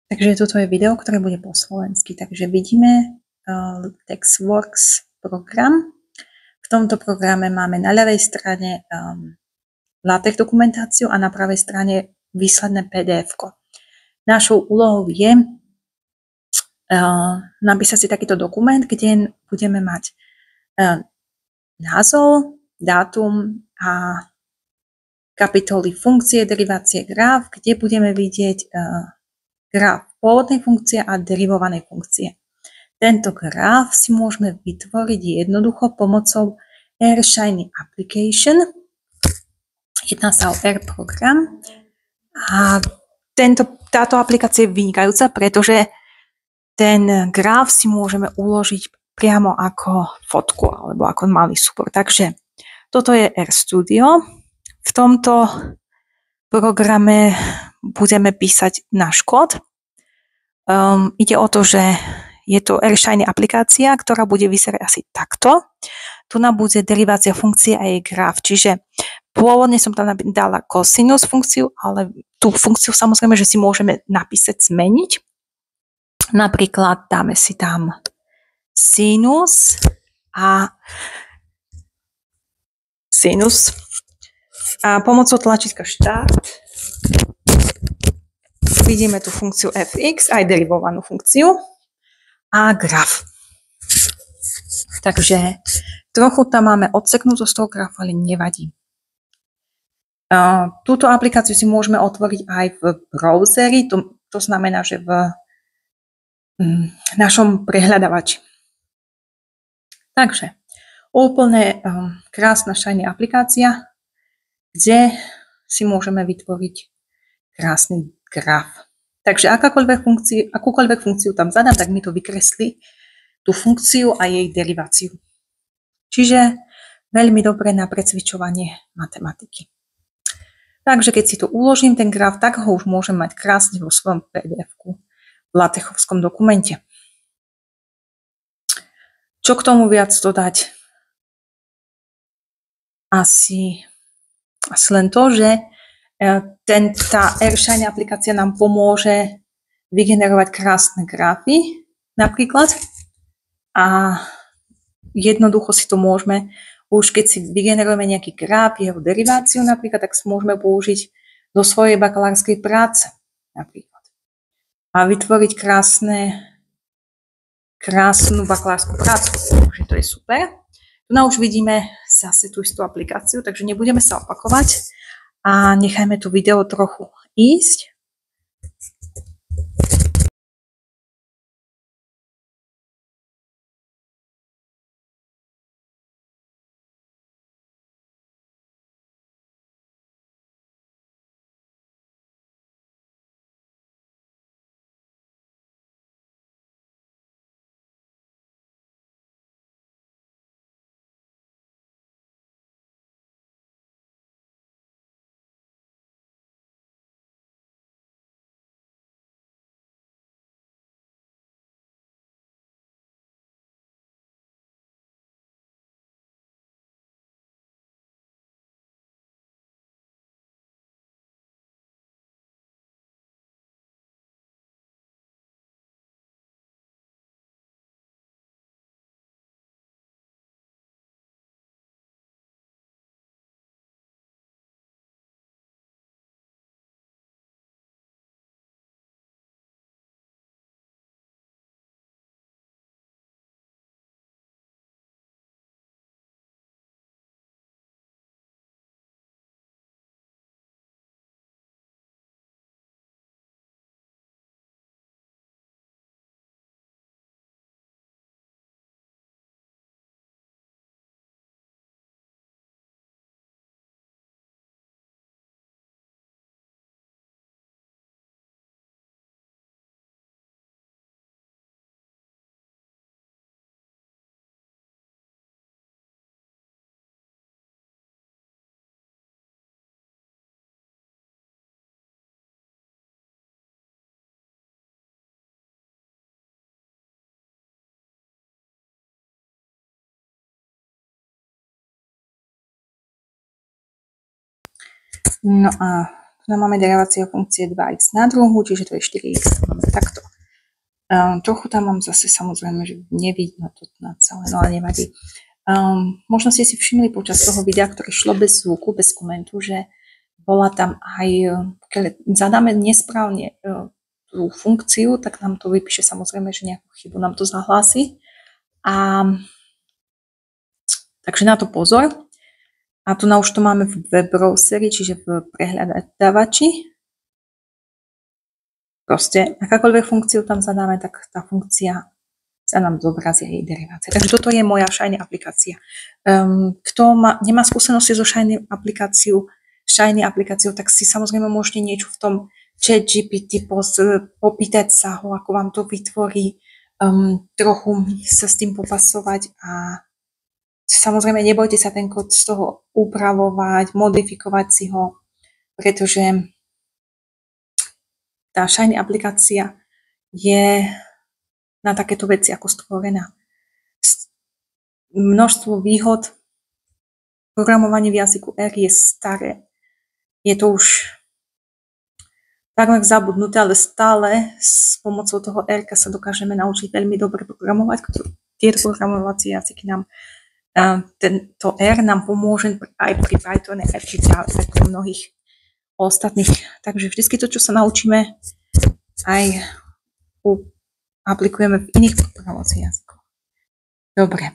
Takže toto je video, ktoré bude po slovensky. Takže vidíme TextWorks program. V tomto programe máme na ľavej strane LaTeX dokumentáciu a na pravej strane výsledné PDF-ko. Našou úlohou je napísať si takýto dokument, kde budeme mať názov, dátum a kapitoly funkcie, derivácie, graf, kde budeme vidieť graf pôvodnej funkcie a derivovanej funkcie. Tento graf si môžeme vytvoriť jednoducho pomocou AirShiny Application. Jedná sa o Air program a táto aplikácia je vynikajúca, pretože ten graf si môžeme uložiť priamo ako fotku alebo ako malý súbor. Takže toto je RStudio. V tomto programe budeme písať náš kód. Ide o to, že je to AirShiny aplikácia, ktorá bude vyzerať asi takto. Tu nám bude derivácia funkcie a jej graf. Čiže pôvodne som tam dala cosinus funkciu, ale tú funkciu samozrejme, že si môžeme napísať, zmeniť. Napríklad dáme si tam sinus a pomocou tlačítka štart vidíme tú funkciu fx, aj derivovanú funkciu a graf. Takže trochu tam máme odseknúto z toho grafu, ale nevadí. Túto aplikáciu si môžeme otvoriť aj v browseri, to znamená, že v našom prehľadávači. Takže úplne krásna shiny aplikácia, kde si môžeme vytvoriť krásny graf. Takže akúkoľvek funkciu tam zadám, tak mi to vykreslí tú funkciu a jej deriváciu. Čiže veľmi dobre na precvičovanie matematiky. Takže keď si to uložím, ten graf, tak ho už môžem mať krásne vo svojom PDF-ku v latexovskom dokumente. Čo k tomu viac dodať? Asi len to, že tá AirShiny aplikácia nám pomôže vygenerovať krásne grafy napríklad a jednoducho si to môžeme, už keď si vygenerujeme nejaký graf, jeho deriváciu napríklad, tak si môžeme použiť do svojej bakalárskej práce napríklad a vytvoriť krásnu bakalárskú prácu. Takže to je super. Tu už vidíme zase tú istú aplikáciu, takže nebudeme sa opakovať a nechajme tu video trochu ísť. No a Tu máme deriváciu funkcie 2x na druhu, čiže to je 4x, máme takto. Trochu tam mám zase samozrejme, že nevidno to na celé, no ale nevadí. Možno ste si všimli počas toho videa, ktoré šlo bez zvuku, bez komentu, že bola tam aj, keď zadáme nesprávne tú funkciu, tak nám to vypíše samozrejme, že nejakú chybu nám to zahlási. Takže na to pozor. A tu už to máme v web browseri, čiže v prehľadávači. Proste akákoľvek funkciu tam zadáme, tak tá funkcia sa nám zobrazí jej derivácia. Takže toto je moja Shiny aplikácia. Kto nemá skúsenosti so Shiny aplikáciou, tak si samozrejme môžete niečo v tom ChatGPT popýtať sa ho, ako vám to vytvorí, trochu sa s tým popasovať a samozrejme nebojte sa ten kód z toho upravovať, modifikovať si ho, pretože tá Shiny aplikácia je na takéto veci ako stvorená. Množstvo výhod. Programovanie v jazyku R je staré. Je to už takmer zabudnuté, ale stále s pomocou toho R sa dokážeme naučiť veľmi dobre programovať. Tieto programovacie jazyky nám to R nám pomôže aj pri Pythone, aj pri mnohých ostatných. Takže vždy to, čo sa naučíme, aj aplikujeme v iných programovacích jazykoch. Dobre.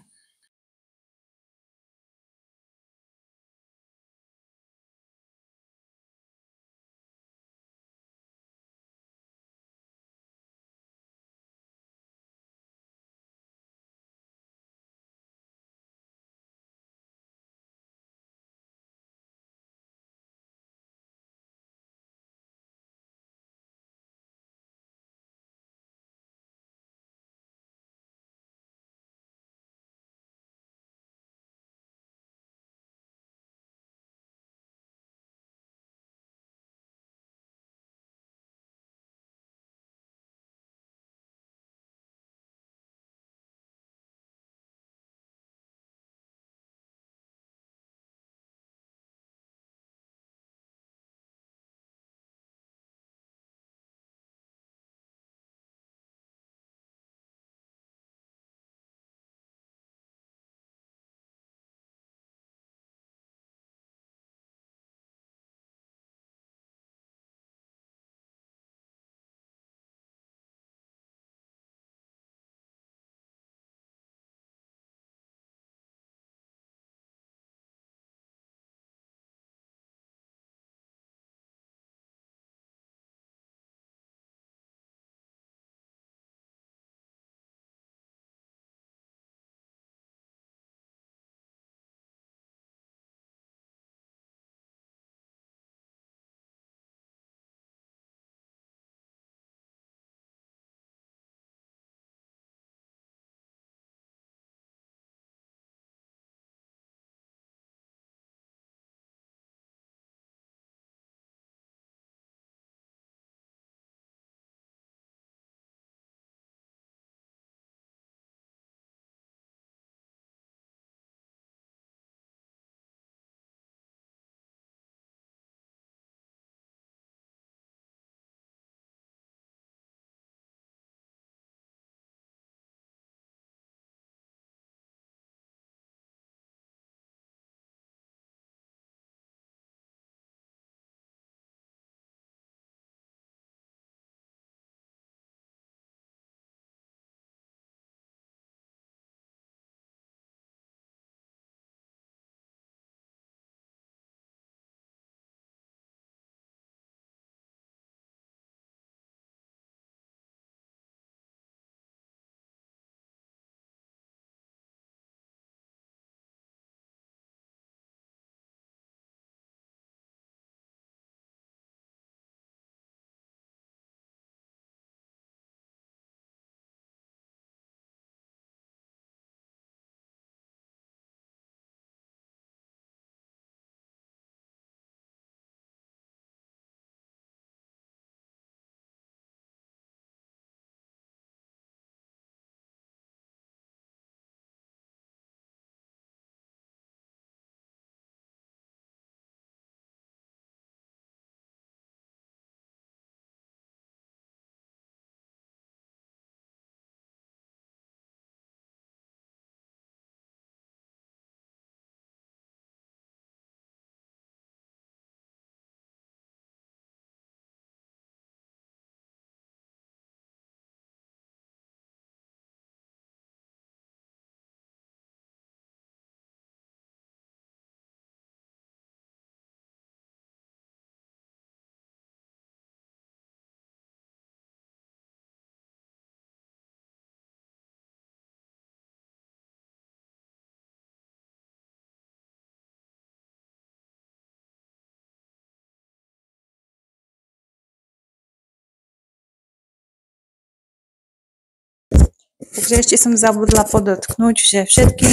Takže ešte som zabudla podotknúť, že všetky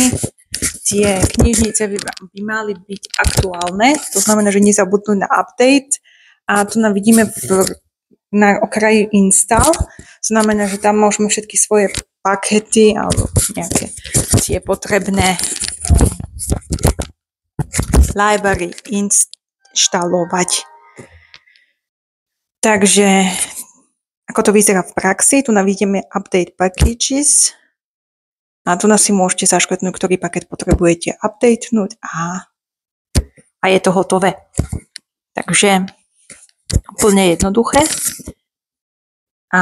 tie knižnice by mali byť aktuálne, to znamená, že nezabudnú na update a tu nám vidíme na okraji install, to znamená, že tam môžeme všetky svoje pakety alebo nejaké tie potrebné library inštalovať. Takže ako to vyzerá v praxi, tu vidíme update packages a tu si môžete zaškrtnúť, ktorý paket potrebujete updatenúť a je to hotové. Takže úplne jednoduché. A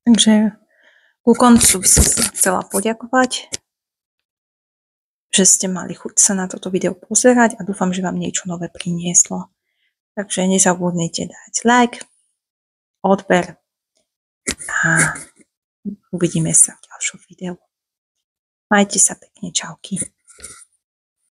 takže ku koncu by som sa chcela poďakovať, že ste mali chuť sa na toto video pozerať a dúfam, že vám niečo nové prinieslo. Takže nezabudnite dať like, odber a uvidíme sa v ďalšom videu. Majte sa pekne, čauky.